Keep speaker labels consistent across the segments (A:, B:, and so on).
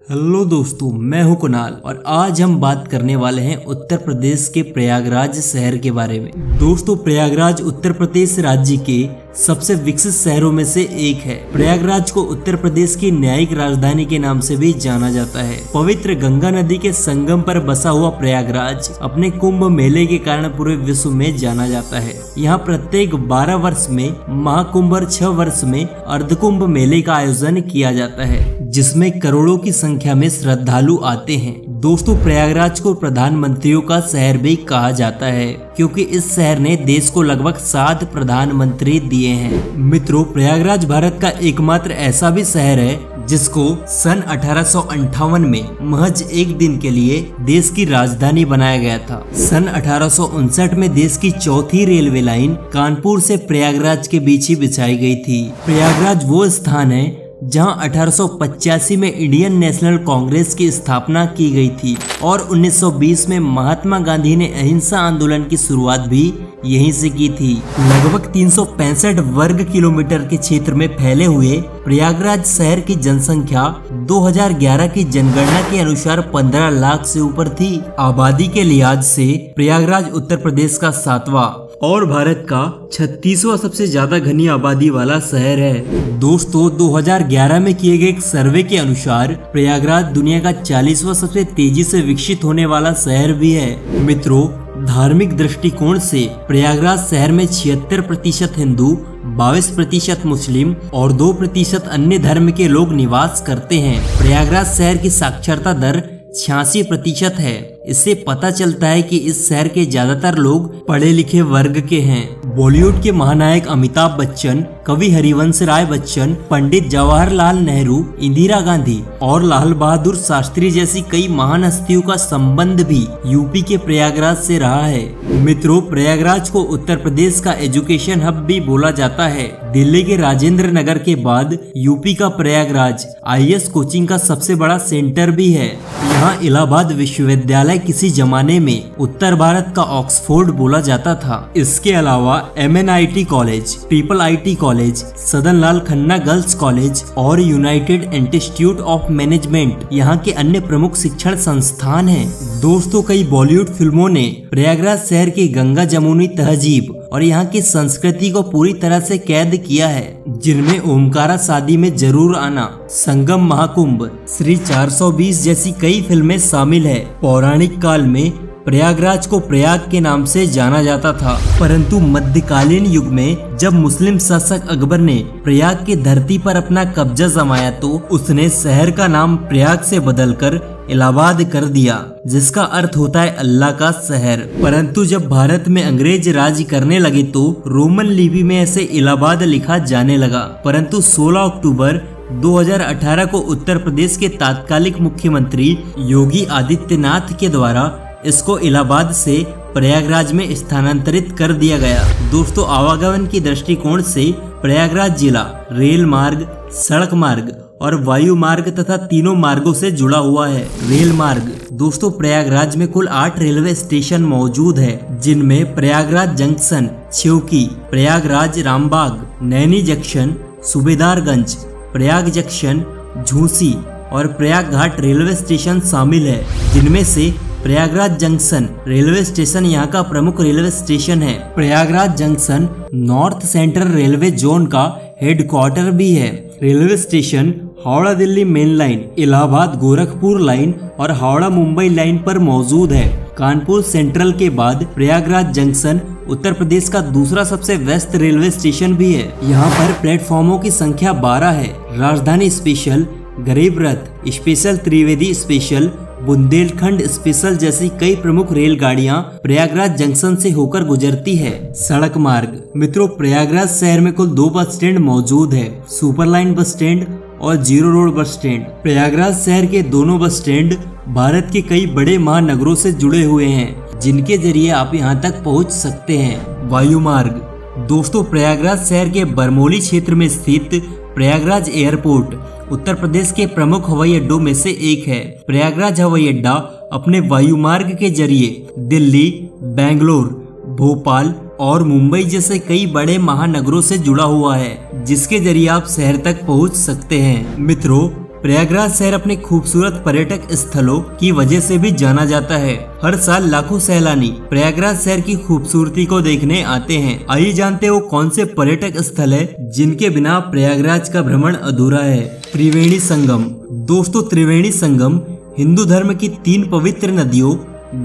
A: Hello दोस्तों, मैं हूं कुणाल और आज हम बात करने वाले हैं उत्तर प्रदेश के प्रयागराज शहर के बारे में। दोस्तों, प्रयागराज उत्तर प्रदेश राज्य के सबसे विकसित शहरों में से एक है। प्रयागराज को उत्तर प्रदेश की न्यायिक राजधानी के नाम से भी जाना जाता है। पवित्र गंगा नदी के संगम पर बसा हुआ प्रयागराज अपने कुंभ मेले के कारण पूरे विश्व में जाना जाता है। यहाँ प्रत्येक 12 वर्ष में महाकुंभ और 6 वर्ष में अर्धकुंभ मेले का आयोजन किया जाता है, जिसमें करोड़ों की संख्या में श्रद्धालु आते हैं। दोस्तों, प्रयागराज को प्रधानमंत्रियों का शहर भी कहा जाता है, क्योंकि इस शहर ने देश को लगभग 7 प्रधानमंत्री दिए हैं। मित्रों, प्रयागराज भारत का एकमात्र ऐसा भी शहर है जिसको सन 1858 में महज एक दिन के लिए देश की राजधानी बनाया गया था। सन 1859 में देश की चौथी रेलवे लाइन कानपुर से प्रयागराज के बीच ही बिछाई गई थी। प्रयागराज वो स्थान है जहां 1885 में इंडियन नेशनल कांग्रेस की स्थापना की गई थी और 1920 में महात्मा गांधी ने अहिंसा आंदोलन की शुरुआत भी यहीं से की थी। लगभग 365 वर्ग किलोमीटर के क्षेत्र में फैले हुए प्रयागराज शहर की जनसंख्या 2011 की जनगणना के अनुसार 15 लाख से ऊपर थी। आबादी के लिहाज से प्रयागराज उत्तर प्रदेश का 7वां और भारत का 36वां सबसे ज्यादा घनी आबादी वाला शहर है। दोस्तों, 2011 में किए गए एक सर्वे के अनुसार प्रयागराज दुनिया का 40वां सबसे तेजी से विकसित होने वाला शहर भी है। मित्रों, धार्मिक दृष्टिकोण से प्रयागराज शहर में 76% हिंदू, 22% मुस्लिम और 2% अन्य धर्म के लोग निवास करते हैं। प्रयागराज शहर की साक्षरता दर 86% है। इससे पता चलता है कि इस शहर के ज्यादातर लोग पढ़े लिखे वर्ग के हैं। बॉलीवुड के महानायक अमिताभ बच्चन, कवि हरिवंश राय बच्चन, पंडित जवाहरलाल नेहरू, इंदिरा गांधी और लाल बहादुर शास्त्री जैसी कई महान हस्तियों का संबंध भी यूपी के प्रयागराज से रहा है। मित्रों, प्रयागराज को उत्तर प्रदेश का एजुकेशन हब भी बोला जाता है। दिल्ली के राजेंद्र नगर के बाद यूपी का प्रयागराज IAS कोचिंग का सबसे बड़ा सेंटर भी है। यहाँ इलाहाबाद विश्वविद्यालय किसी जमाने में उत्तर भारत का ऑक्सफोर्ड बोला जाता था। इसके अलावा MNIT college, triple IT college, सदन लाल खन्ना गर्ल्स कॉलेज और यूनाइटेड इंस्टीट्यूट ऑफ मैनेजमेंट यहाँ के अन्य प्रमुख शिक्षण संस्थान हैं। दोस्तों, कई बॉलीवुड फिल्मों ने प्रयागराज शहर की गंगा जमुनी तहजीब और यहाँ की संस्कृति को पूरी तरह से कैद किया है, जिनमें ओमकारा शादी में जरूर आना, संगम महाकुंभ, श्री 420 जैसी कई फिल्में शामिल है। पौराणिक काल में प्रयागराज को प्रयाग के नाम से जाना जाता था, परंतु मध्यकालीन युग में जब मुस्लिम शासक अकबर ने प्रयाग की धरती पर अपना कब्जा जमाया तो उसने शहर का नाम प्रयाग से बदलकर इलाहाबाद कर दिया, जिसका अर्थ होता है अल्लाह का शहर। परंतु जब भारत में अंग्रेज राज करने लगे तो रोमन लिपि में ऐसे इलाहाबाद लिखा जाने लगा। परंतु 16 अक्टूबर 2018 को उत्तर प्रदेश के तात्कालिक मुख्यमंत्री योगी आदित्यनाथ के द्वारा इसको इलाहाबाद से प्रयागराज में स्थानांतरित कर दिया गया। दोस्तों, आवागमन की दृष्टिकोण से प्रयागराज जिला रेल मार्ग, सड़क मार्ग और वायु मार्ग तथा तीनों मार्गों से जुड़ा हुआ है। रेल मार्ग, दोस्तों, प्रयागराज में कुल 8 रेलवे स्टेशन मौजूद है, जिनमें Prayagraj junction, Chheoki, Prayagraj Rambagh, Naini junction, Subedarganj, Prayag junction, Jhusi और प्रयाग घाट रेलवे स्टेशन शामिल है। जिनमें से प्रयागराज जंक्शन रेलवे स्टेशन यहाँ का प्रमुख रेलवे स्टेशन है। Prayagraj junction north central railway zone का हेडक्वार्टर भी है। Railway station Howrah Delhi main line, Allahabad Gorakhpur line और हावड़ा मुंबई लाइन पर मौजूद है। कानपुर सेंट्रल के बाद प्रयागराज जंक्शन उत्तर प्रदेश का दूसरा सबसे व्यस्त रेलवे स्टेशन भी है। यहाँ पर प्लेटफॉर्मों की संख्या 12 है। राजधानी स्पेशल, गरीब रथ special, Trivedi special, Bundelkhand special जैसी कई प्रमुख रेलगाड़ियां प्रयागराज जंक्शन से होकर गुजरती है। सड़क मार्ग, मित्रों, प्रयागराज शहर में कुल 2 बस स्टैंड मौजूद है, सुपर लाइन बस स्टैंड और zero road bus stand. Prayagraj शहर के दोनों बस स्टैंड भारत के कई बड़े महानगरों से जुड़े हुए हैं, जिनके जरिए आप यहाँ तक पहुँच सकते हैं। वायु मार्ग, दोस्तों, प्रयागराज शहर के बरमौली क्षेत्र में स्थित प्रयागराज एयरपोर्ट उत्तर प्रदेश के प्रमुख हवाई अड्डों में से एक है। प्रयागराज हवाई अड्डा अपने वायु मार्ग के जरिए दिल्ली, बेंगलोर, भोपाल और मुंबई जैसे कई बड़े महानगरों से जुड़ा हुआ है, जिसके जरिए आप शहर तक पहुंच सकते हैं। मित्रों, प्रयागराज शहर अपने खूबसूरत पर्यटक स्थलों की वजह से भी जाना जाता है। हर साल लाखों सैलानी प्रयागराज शहर की खूबसूरती को देखने आते हैं। आइए जानते हो कौन से पर्यटक स्थल है जिनके बिना प्रयागराज का भ्रमण अधूरा है। त्रिवेणी संगम। दोस्तों, त्रिवेणी संगम हिंदू धर्म की 3 पवित्र नदियों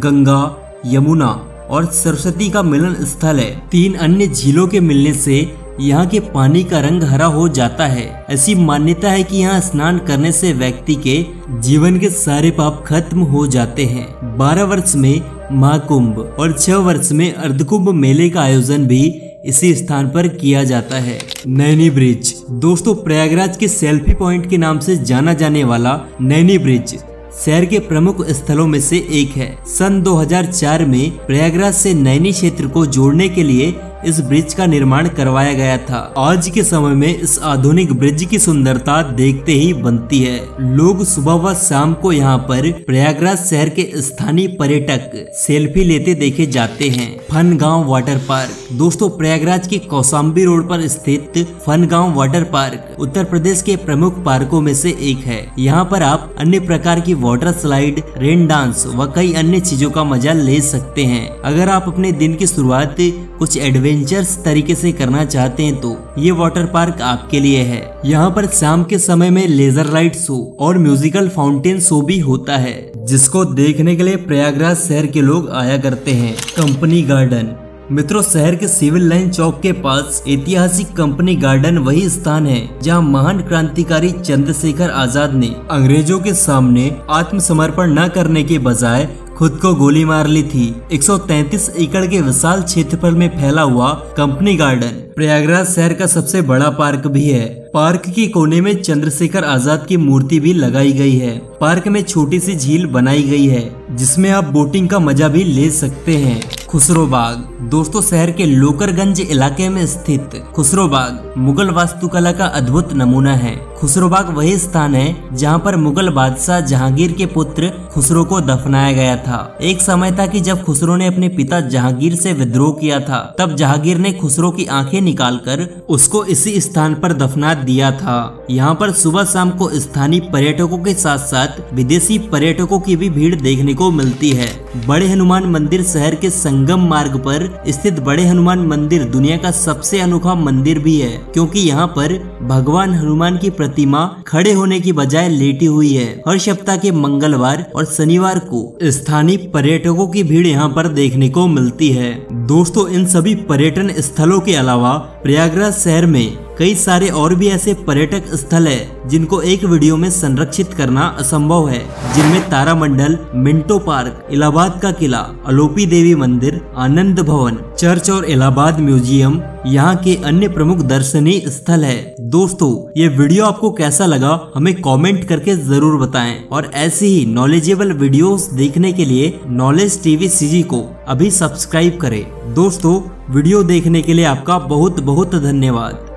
A: गंगा, यमुना और सरस्वती का मिलन स्थल है। 3 अन्य झीलों के मिलने से यहाँ के पानी का रंग हरा हो जाता है। ऐसी मान्यता है कि यहाँ स्नान करने से व्यक्ति के जीवन के सारे पाप खत्म हो जाते हैं। 12 वर्ष में महाकुंभ और 6 वर्ष में अर्धकुंभ मेले का आयोजन भी इसी स्थान पर किया जाता है। नैनी ब्रिज। दोस्तों, प्रयागराज के सेल्फी पॉइंट के नाम से जाना जाने वाला नैनी ब्रिज शहर के प्रमुख स्थलों में से एक है। सन 2004 में प्रयागराज से नैनी क्षेत्र को जोड़ने के लिए इस ब्रिज का निर्माण करवाया गया था। आज के समय में इस आधुनिक ब्रिज की सुंदरता देखते ही बनती है। लोग सुबह व शाम को यहाँ पर प्रयागराज शहर के स्थानीय पर्यटक सेल्फी लेते देखे जाते हैं। फनगांव वाटर पार्क। दोस्तों, प्रयागराज के कौशाम्बी रोड पर स्थित फनगांव वाटर पार्क उत्तर प्रदेश के प्रमुख पार्कों में से एक है। यहाँ पर आप अन्य प्रकार की वाटर स्लाइड, रेन डांस व कई अन्य चीजों का मजा ले सकते हैं। अगर आप अपने दिन की शुरुआत कुछ एडवेंचर्स तरीके से करना चाहते हैं तो ये वाटर पार्क आपके लिए है। यहाँ पर शाम के समय में लेजर लाइट शो और म्यूजिकल फाउंटेन शो भी होता है, जिसको देखने के लिए प्रयागराज शहर के लोग आया करते हैं। Company garden. मित्रों, शहर के सिविल लाइन चौक के पास ऐतिहासिक कंपनी गार्डन वही स्थान है जहां महान क्रांतिकारी चंद्रशेखर आजाद ने अंग्रेजों के सामने आत्मसमर्पण न करने के बजाय खुद को गोली मार ली थी। 133 एकड़ के विशाल क्षेत्रफल में फैला हुआ कंपनी गार्डन प्रयागराज शहर का सबसे बड़ा पार्क भी है। पार्क के कोने में चंद्रशेखर आजाद की मूर्ति भी लगाई गई है। पार्क में छोटी सी झील बनाई गई है जिसमें आप बोटिंग का मजा भी ले सकते हैं। खुसरो बाग। दोस्तों, शहर के लोकरगंज इलाके में स्थित खुसरो बाग मुगल वास्तुकला का अद्भुत नमूना है। खुसरो बाग वही स्थान है जहां पर मुगल बादशाह जहांगीर के पुत्र खुसरो को दफनाया गया था। एक समय था कि जब खुसरो ने अपने पिता जहांगीर से विद्रोह किया था, तब जहांगीर ने खुसरो की आंखें निकालकर उसको इसी स्थान पर दफना दिया था। यहाँ पर सुबह शाम को स्थानीय पर्यटकों के साथ साथ विदेशी पर्यटकों की भी भीड़ देखने को मिलती है। बड़े हनुमान मंदिर। शहर के संगम मार्ग पर स्थित बड़े हनुमान मंदिर दुनिया का सबसे अनोखा मंदिर भी है, क्योंकि यहाँ पर भगवान हनुमान की प्रतिमा खड़े होने की बजाय लेटी हुई है। हर सप्ताह के मंगलवार और शनिवार को स्थानीय पर्यटकों की भीड़ यहाँ पर देखने को मिलती है। दोस्तों, इन सभी पर्यटन स्थलों के अलावा प्रयागराज शहर में कई सारे और भी ऐसे पर्यटक स्थल है जिनको एक वीडियो में संरक्षित करना असंभव है, जिनमें तारामंडल, मिंटो पार्क, इलाहाबाद का किला, अलोपी देवी मंदिर, आनंद भवन, चर्च और इलाहाबाद म्यूजियम यहाँ के अन्य प्रमुख दर्शनीय स्थल है। दोस्तों, ये वीडियो आपको कैसा लगा हमें कमेंट करके जरूर बताएं और ऐसे ही नॉलेजेबल वीडियोस देखने के लिए नॉलेज टीवी सीजी को अभी सब्सक्राइब करें। दोस्तों, वीडियो देखने के लिए आपका बहुत बहुत धन्यवाद।